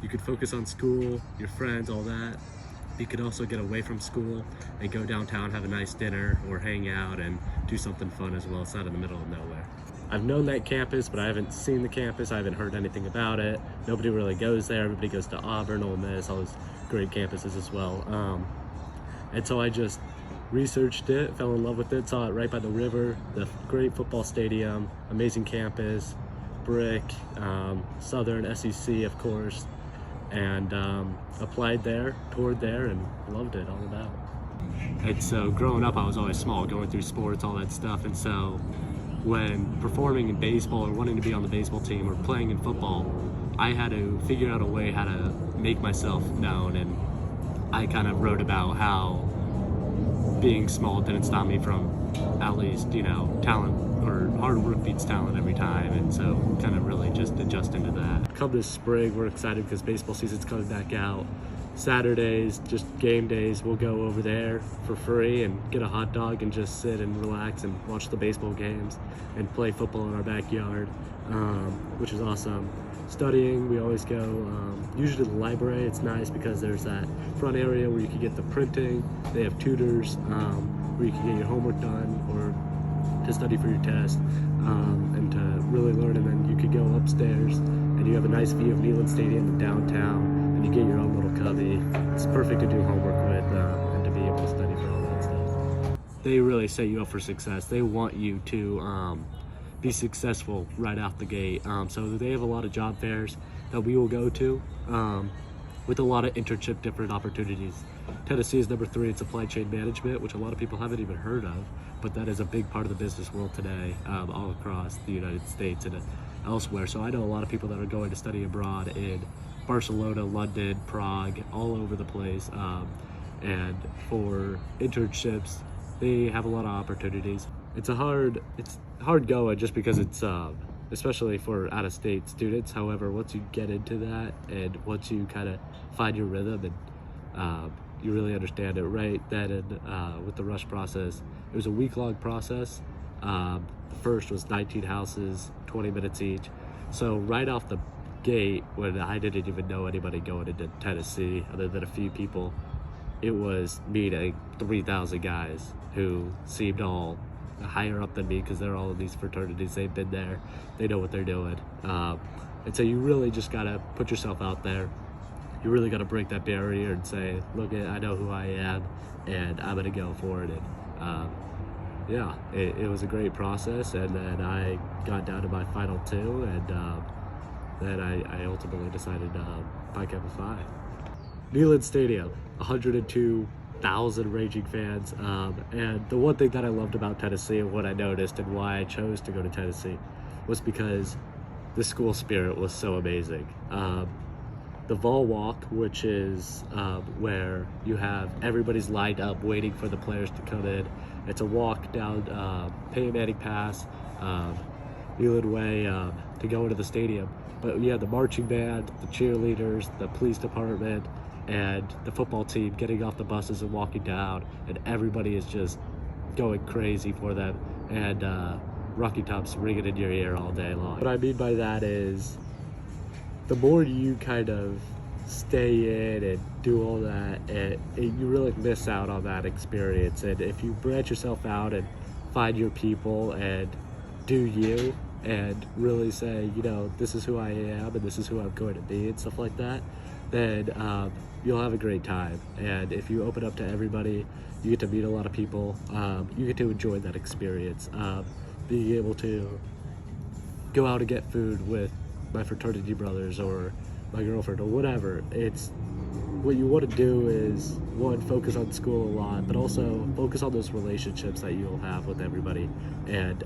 you could focus on school, your friends, all that. You could also get away from school and go downtown, have a nice dinner, or hang out and do something fun as well. It's not in the middle of nowhere. I've known that campus, but I haven't seen the campus. I haven't heard anything about it. Nobody really goes there. Everybody goes to Auburn, Ole Miss, all those great campuses as well. And so I just researched it, fell in love with it, saw it right by the river, the great football stadium, amazing campus, brick, Southern SEC, of course, and applied there, toured there, and loved it all about. And so growing up, I was always small, going through sports, all that stuff, and so when performing in baseball or wanting to be on the baseball team or playing in football, I had to figure out a way how to make myself known, and I kind of wrote about how being small didn't stop me from at least, talent, or hard work beats talent every time, and so kind of really just adjusting to that. Come this spring, we're excited because baseball season's coming back out. Saturdays, just game days, we'll go over there for free and get a hot dog and just sit and relax and watch the baseball games and play football in our backyard, which is awesome. Studying, we always go usually to the library. It's nice because there's that front area where you can get the printing. They have tutors where you can get your homework done or to study for your test and to really learn. And then you could go upstairs and you have a nice view of Neyland Stadium in downtown, and you get your own little cubby. It's perfect to do homework with and to be able to study for all that stuff. They really set you up for success. They want you to be successful right out the gate. So they have a lot of job fairs that we will go to with a lot of internship different opportunities. Tennessee is number 3 in supply chain management, which a lot of people haven't even heard of, but that is a big part of the business world today, all across the United States and elsewhere. So I know a lot of people that are going to study abroad in Barcelona, London, Prague, all over the place. And for internships, they have a lot of opportunities. It's hard going just because it's especially for out-of-state students. However, once you get into that and once you kind of find your rhythm and you really understand it right then, and with the rush process, it was a week-long process. The first was 19 houses, 20 minutes each. So right off the gate, when I didn't even know anybody going into Tennessee other than a few people, it was meeting 3,000 guys who seemed all higher up than me because they're all in these fraternities. They've been there, they know what they're doing, and so you really just gotta put yourself out there. You really gotta break that barrier and say, look, I know who I am and I'm gonna go for it. And yeah, it was a great process, and then I got down to my final 2, and then I ultimately decided Pi Kappa Phi. Neyland Stadium, 102,000 raging fans, and the one thing that I loved about Tennessee and what I noticed and why I chose to go to Tennessee was because the school spirit was so amazing. The Vol Walk, which is where you have everybody's lined up waiting for the players to come in. It's a walk down Peyton Manning Pass, Neyland Way, to go into the stadium. But you have the marching band, the cheerleaders, the police department, and the football team getting off the buses and walking down, and everybody is just going crazy for them, and Rocky Top's ringing in your ear all day long. What I mean by that is, the more you kind of stay in and do all that, you really miss out on that experience. And if you branch yourself out and find your people and do you, and really say, this is who I am and this is who I'm going to be and stuff like that, then you'll have a great time. And if you open up to everybody, you get to meet a lot of people. You get to enjoy that experience. Being able to go out and get food with my fraternity brothers or my girlfriend or whatever. It's what you want to do is, one, focus on school a lot, but also focus on those relationships that you'll have with everybody and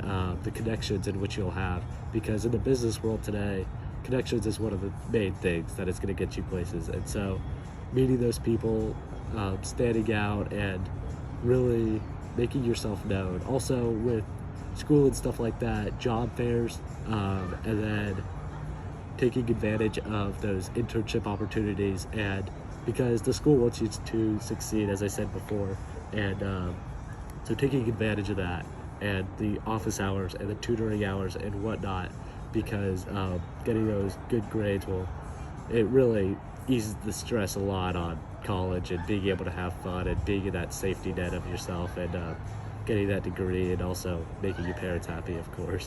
the connections in which you'll have, because in the business world today, connections is one of the main things that is going to get you places. And so meeting those people, standing out and really making yourself known. Also with school and stuff like that, job fairs, and then taking advantage of those internship opportunities, and because the school wants you to succeed, as I said before, and so taking advantage of that and the office hours and the tutoring hours and whatnot, because getting those good grades will it really eases the stress a lot on college and being able to have fun and being in that safety net of yourself and getting that degree and also making your parents happy, of course.